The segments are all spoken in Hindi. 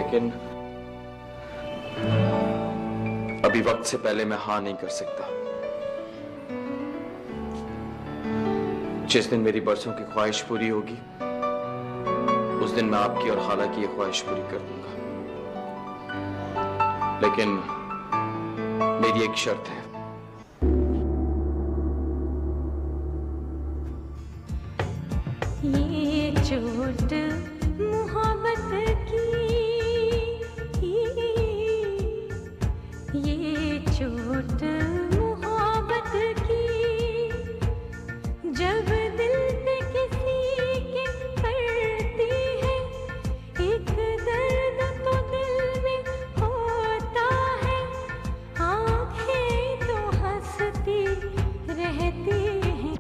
लेकिन अभी वक्त से पहले मैं हाँ नहीं कर सकता। जिस दिन मेरी बरसों की ख्वाहिश पूरी होगी, उस दिन मैं आपकी और खाला की ये ख्वाहिश पूरी कर दूंगा। लेकिन मेरी एक शर्त है। ये चोट मोहब्बत की, ये चोट मोहब्बत की, जब दिल पे किसी के पड़ती है एक दर्द तो दिल में होता है, आंखें तो हंसती रहती हैं।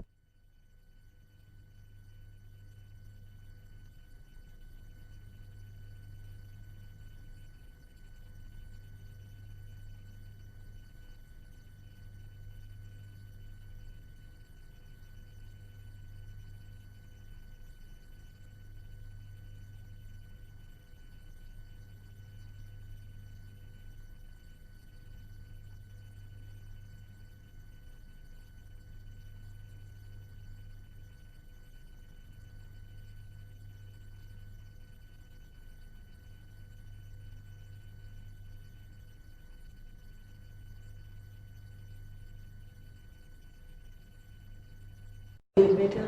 बेटा,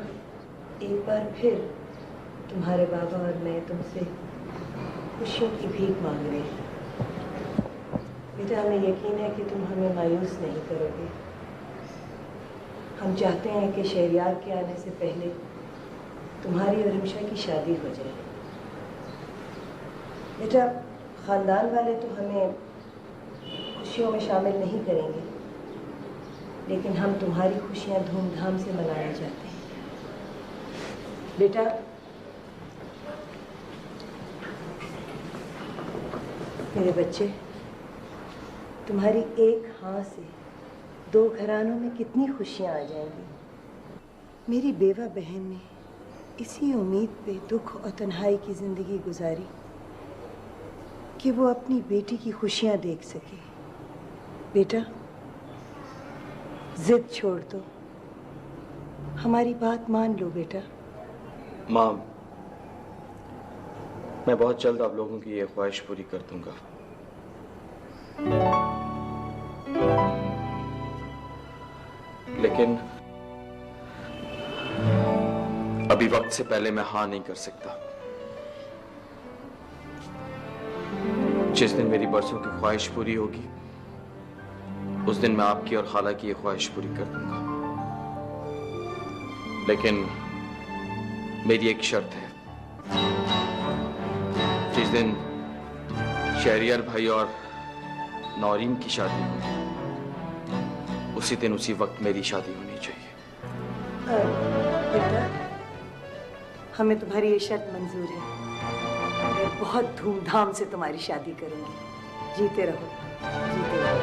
एक बार फिर तुम्हारे बाबा और मैं तुमसे खुशियों की भीख मांग रहे हैं। बेटा, हमें यकीन है कि तुम हमें मायूस नहीं करोगे। हम चाहते हैं कि शहरयार के आने से पहले तुम्हारी और रिमशा की शादी हो जाए। बेटा, ख़ानदान वाले तो हमें खुशियों में शामिल नहीं करेंगे, लेकिन हम तुम्हारी खुशियां धूमधाम से मनाना चाहते हैं। बेटा, मेरे बच्चे, तुम्हारी एक हाँ से दो घरानों में कितनी खुशियां आ जाएंगी। मेरी बेवा बहन ने इसी उम्मीद पे दुख और तन्हाई की जिंदगी गुजारी कि वो अपनी बेटी की खुशियां देख सके। बेटा, जिद छोड़ दो, हमारी बात मान लो। बेटा, माँ, मैं बहुत जल्द आप लोगों की ये ख्वाहिश पूरी कर दूंगा। लेकिन अभी वक्त से पहले मैं हाँ नहीं कर सकता। जिस दिन मेरी बरसों की ख्वाहिश पूरी होगी, उस दिन मैं आपकी और खाला की ये ख्वाहिश पूरी कर दूंगा। लेकिन मेरी एक शर्त है। जिस दिन शहरियार भाई और नौरीन की शादी हो, उसी दिन उसी वक्त मेरी शादी होनी चाहिए। बेटा, हमें तुम्हारी ये शर्त मंजूर है। मैं बहुत धूमधाम से तुम्हारी शादी करूंगी। जीते रहो, जीते रहो।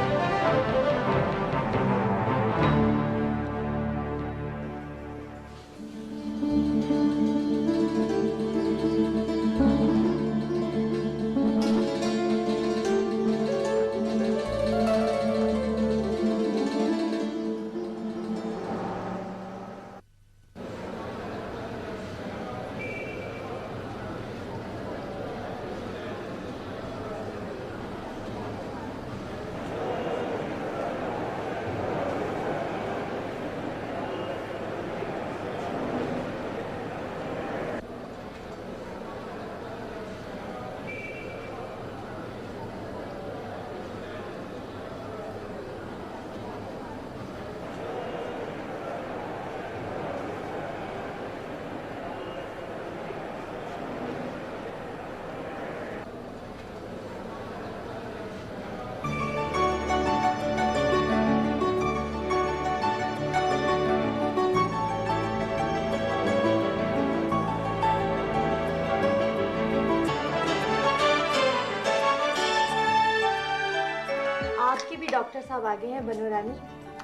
डॉक्टर साहब आ गए हैं बनो रानी,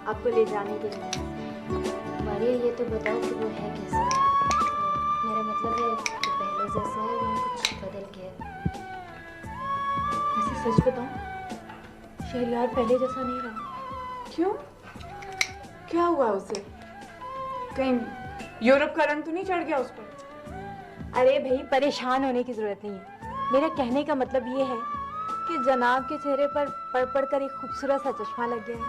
आपको ले जाने के लिए। मारिया, ये तो बताओ कि वो है कैसे? मेरा मतलब है कि पहले जैसा है या कुछ बदल गया? सच बताऊं, शहरयार पहले जैसा नहीं रहा। क्यों? क्या हुआ उसे? कहीं यूरोप का रंग तो नहीं चढ़ गया उस पर? अरे भाई, परेशान होने की जरूरत नहीं है। मेरा कहने का मतलब ये है कि जनाब के चेहरे पर पढ़ पढ़ कर एक खूबसूरत सा चश्मा लग गया है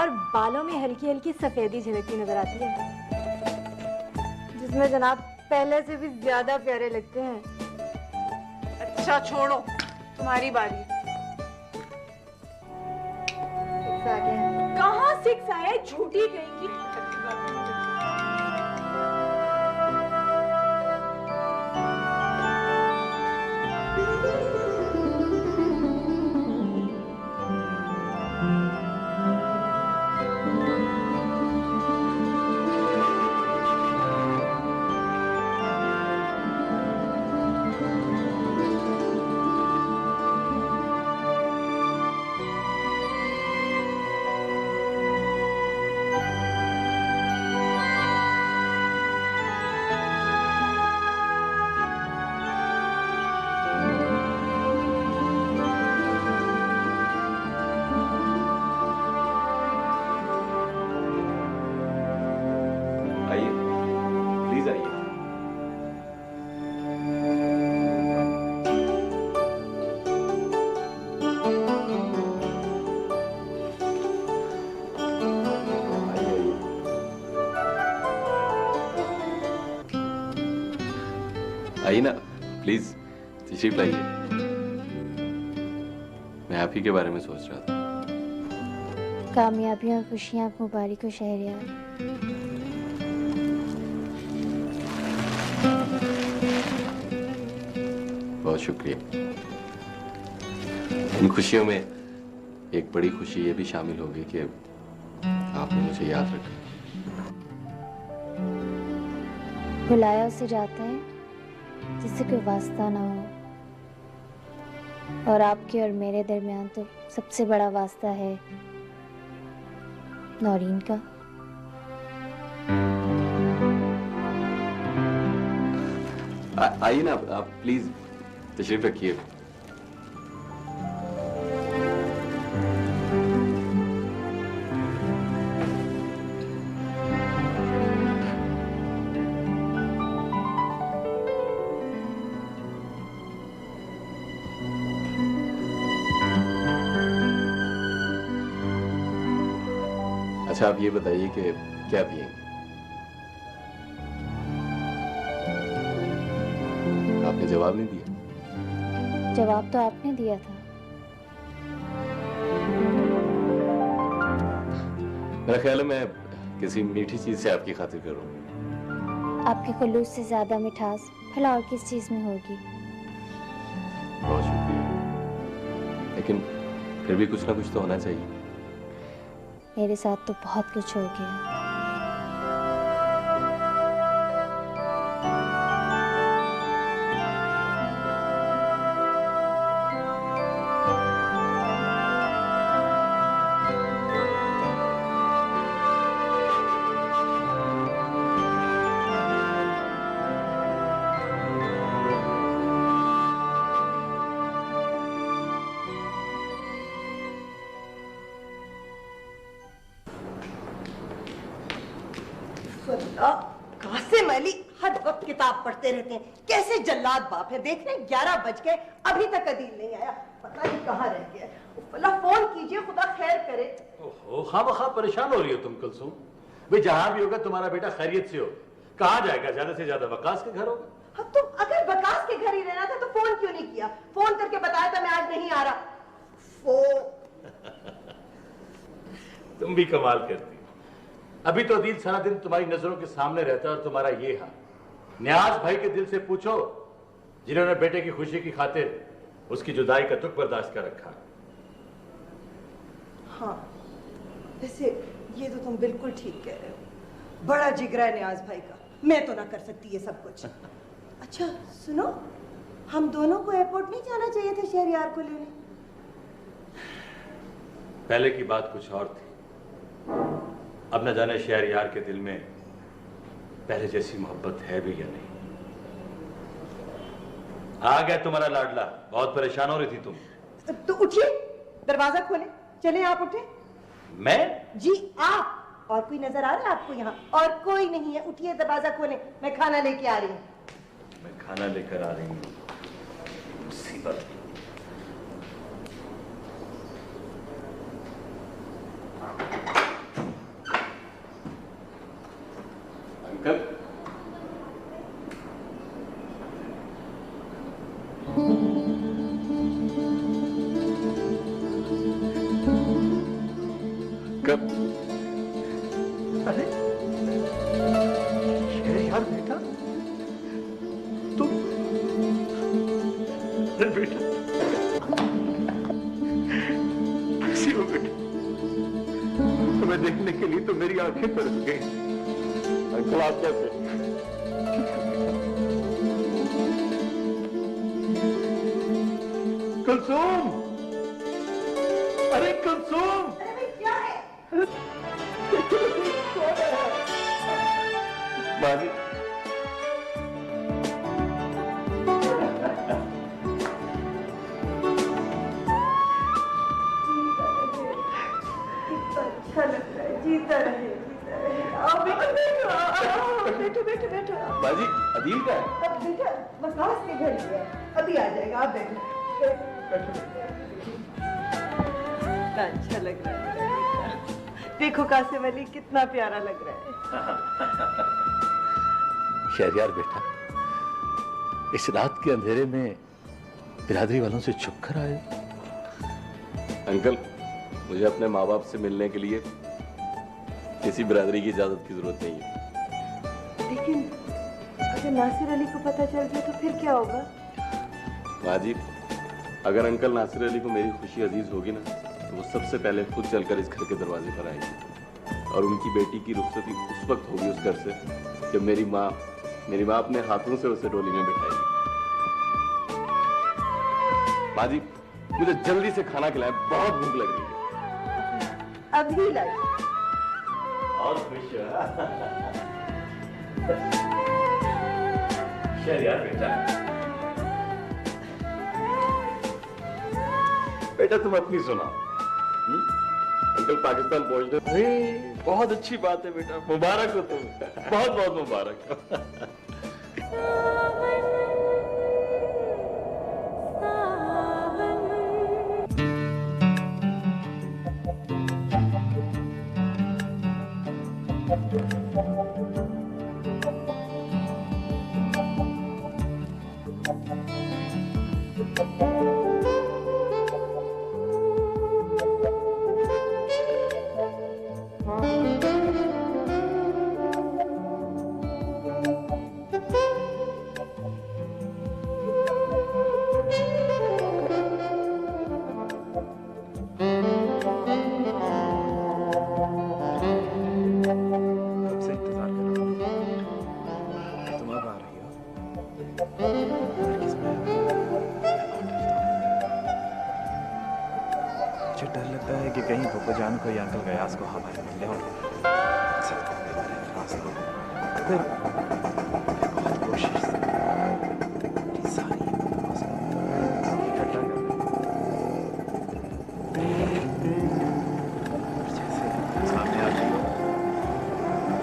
और बालों में हल्की हल्की सफेदी झलकती नजर आती है, जिसमें जनाब पहले से भी ज्यादा प्यारे लगते हैं। अच्छा छोड़ो, तुम्हारी बारी। सिक्स आ गया। कहाँ सिक्स आया? झूठी कहेंगी। आइए, प्लीज आइए। आइए ना, प्लीज तशरीफ लाइए। मैं आप ही के बारे में सोच रहा था। कामयाबियाँ और खुशियाँ मुबारक हो शहरयार। बहुत शुक्रिया। इन खुशियों में एक बड़ी खुशी ये भी शामिल होगी कि आपने मुझे याद रखा। बुलाया उसे जाता है जिससे कोई वास्ता ना हो, और आपके और मेरे दरमियान तो सबसे बड़ा वास्ता है नौरीन का। आइए ना, आप प्लीज तशरीफ रखिए। अच्छा, आप ये बताइए कि क्या पिएंगे? आपने जवाब नहीं दिया। जवाब तो आपने दिया था। मेरा ख्याल है मैं किसी मीठी चीज से आपकी खातिर करूं। आपके खुलूस से ज्यादा मिठास भला और किस चीज में होगी। बहुत शुक्रिया, लेकिन फिर भी कुछ ना कुछ तो होना चाहिए। मेरे साथ तो बहुत कुछ हो गया। कासिम अली हर वक्त किताब पढ़ते रहते हैं। कैसे जल्लाद बाप है। देख रहे 11 बज गए, अभी तक अदील नहीं आया। पता नहीं कहाँ रह गया। भला फोन कीजिए, खुदा खैर करे। ओहो, खामखा परेशान हो रही हो तुम कुलसूम। भाई जहां भी होगा तुम्हारा बेटा खैरियत से हो। कहाँ जाएगा? ज्यादा से ज्यादा वकास के घर होगा। हाँ, तुम अगर वकास के घर ही रहना था तो फोन क्यों नहीं किया? फोन करके बताया था मैं आज नहीं आ रहा। तुम भी कमाल करती। अभी तो अदील सारा दिन तुम्हारी नजरों के सामने रहता है और तुम्हारा ये हाल। न्याज भाई के दिल से पूछो, जिन्होंने बेटे की खुशी की खातिर उसकी जुदाई का दुख बर्दाश्त कर रखा। हाँ, वैसे ये तो तुम बिल्कुल ठीक कह रहे हो। बड़ा जिगरा है न्याज भाई का। मैं तो ना कर सकती ये सब कुछ। अच्छा सुनो, हम दोनों को एयरपोर्ट नहीं जाना चाहिए था शहरयार को लेने? पहले की बात कुछ और थी। अब न जाने शहरयार के दिल में पहले जैसी मोहब्बत है भी या नहीं। आ गया तुम्हारा लाडला। बहुत परेशान हो रही थी तुम। तो उठिए, दरवाजा खोले। चले आप उठे। मैं? जी आप। और कोई नजर आ रहा है आपको यहाँ? और कोई नहीं है। उठिए, दरवाजा खोले, मैं खाना लेके आ रही हूँ। मैं खाना लेकर आ रही हूँ। मुसीबत। अंकल, कब? अरे यार बेटा, तुम? अरे बेटा, कैसी हो बेटा? तुम्हें देखने के लिए तो मेरी आंखें तरस गई। अंकल आप कैसे? कुलसुम, अरे कुलसुम, माजी, अच्छा लग रहा है। जीता रहे, जीता रहे। आओ बेटा, बैठो, आओ, बैठो बैठो बैठो। बाजी, अदील का है? अब बेटा मसाज के घर गया, अभी आ जाएगा। आप बैठो। कितना अच्छा लग रहा है बेटा। देखो कासिम अली कितना प्यारा लग रहा है। शहरयार बेटा, इस रात के अंधेरे में बिरादरी वालों से छुप कर आए। अंकल, मुझे अपने माँ बाप से मिलने के लिए किसी बिरादरी की इजाजत की जरूरत नहीं है। लेकिन अगर नासिर अली को पता चल गया तो फिर क्या होगा? माँ जी, अगर अंकल नासिर अली को मेरी खुशी अजीज होगी ना, तो वो सबसे पहले खुद चलकर इस घर के दरवाजे पर आएंगे और उनकी बेटी की रुखसती उस वक्त होगी उस घर से जब मेरी माँ अपने हाथों से उसे डोली में बिठाएगी। माँ जी, मुझे जल्दी से खाना खिलाएं, बहुत भूख लग रही है। अभी लाई। और खुश शहरयार बेटा, बेटा तुम अपनी सुनाओ। अंकल पाकिस्तान पहुंचने, अरे बहुत अच्छी बात है बेटा, मुबारक हो तुम, बहुत बहुत मुबारक हो।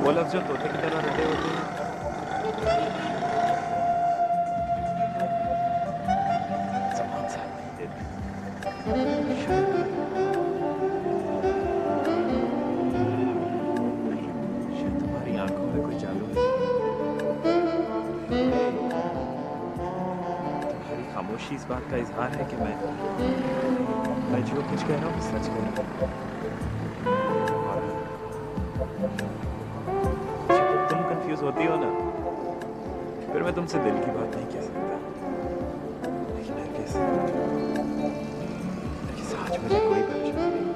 वो लफ्ज जो तोते की तरह रटे होते हैं। ज़बान साथ नहीं देते। शायद तुम्हारी आंखों में कोई जादू है। तुम्हारी खामोशी इस बात का इजहार है कि मैं जो कुछ कह रहा हूँ सच कह रहा हूँ। तुम कंफ्यूज होती हो ना, फिर मैं तुमसे दिल की बात नहीं कह सकता। लेकिन नरगिस, आज मुझे कोई परेशानी नहीं।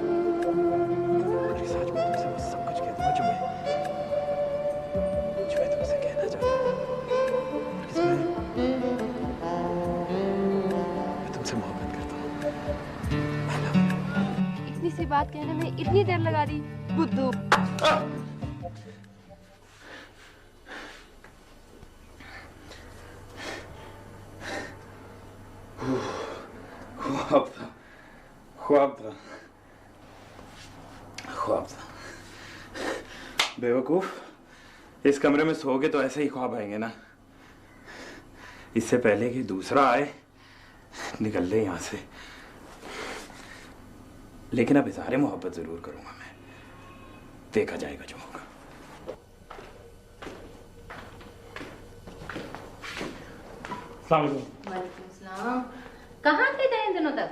नरगिस, आज मैं तुमसे वो सब कुछ कह दूंगा जो मैं तुमसे कहना चाहता हूँ। नरगिस, मैं तुमसे मोहब्बत करता हूँ। I love you। इतनी सी बात कहने में इतनी देर लगा दी, बुद्धू। ख्वाब था, ख्वाब था, ख्वाब था। बेवकूफ, इस कमरे में सोओगे तो ऐसे ही ख्वाब आएंगे ना। इससे पहले कि दूसरा आए, निकल ले यहां से। लेकिन अब इज़हार मोहब्बत जरूर करूंगा मैं, देखा जाएगा जो होगा। वालेकुम सलाम। कहाँ थे इन दिनों तक?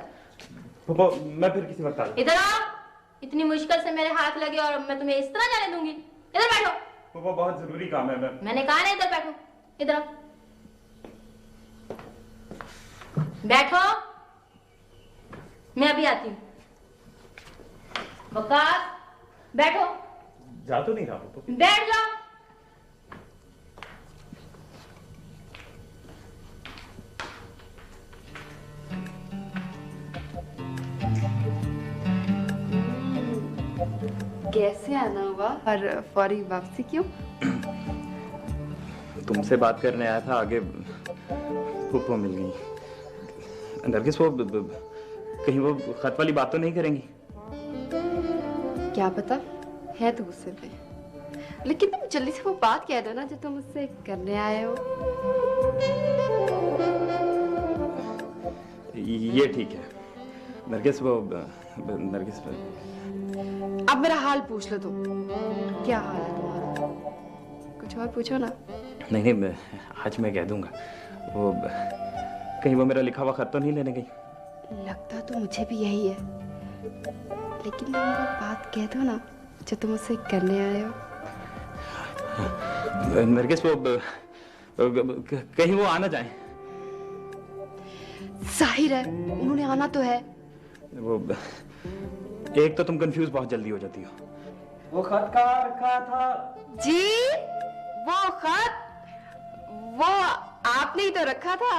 पापा, मैं फिर किसी वक्त आ जाऊंगा। इधर आओ। इतनी मुश्किल से मेरे हाथ लगे और मैं तुम्हें इस तरह जाने दूंगी? इधर बैठो। पापा, बहुत जरूरी काम है। मैंने कहा ना इधर बैठो। इधर आओ, बैठो। मैं अभी आती हूँ। वकास, बैठो। जा तो नहीं रहा पापा। बैठ जाओ। कैसे आना हुआ और फौरी वापसी क्यों? तुमसे बात करने आया था, आगे पुप्पो मिल गई। नरगिस, वो कहीं वो खत वाली बात तो नहीं करेंगी? क्या पता, है तो गुस्से पे। लेकिन तुम जल्दी से वो बात कह दो ना जो तुम मुझसे करने आए हो। ये ठीक है नरगिस। वो नरगिस, अब मेरा हाल पूछ लो तुम। क्या हाल है तुम्हारा? कुछ और पूछो ना। नहीं, आज मैं कह दूंगा। वो कहीं वो मेरा लिखा हुआ खत तो नहीं लेने गई? लगता तो मुझे भी यही है, लेकिन तुम वो बात कह दो ना जो तुम मुझसे करने आए हो। नरगिस, वो कहीं वो आना जाए। जाहिर है उन्होंने आना तो है। वो एक तो तुम कंफ्यूज बहुत जल्दी हो जाती हो। वो खत कहाँ रखा था? जी, वो खत वो आपने ही तो रखा था।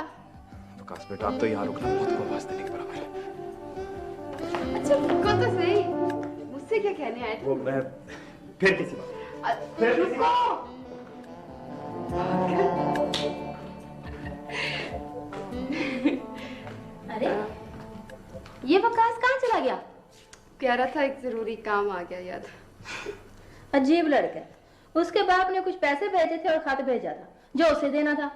विकास बेटा, अब तो यहाँ रुकना मौत को आवाज देने के बराबर है। अच्छा रुको तो सही, मुझसे क्या कहने आए थे? वो मैं फिर किसी बात। रुको। अरे ये वकास कहाँ चला गया? कह रहा था एक जरूरी काम आ गया याद। अजीब लड़का है। उसके बाप ने कुछ पैसे भेजे थे और खत भेजा था जो उसे देना था।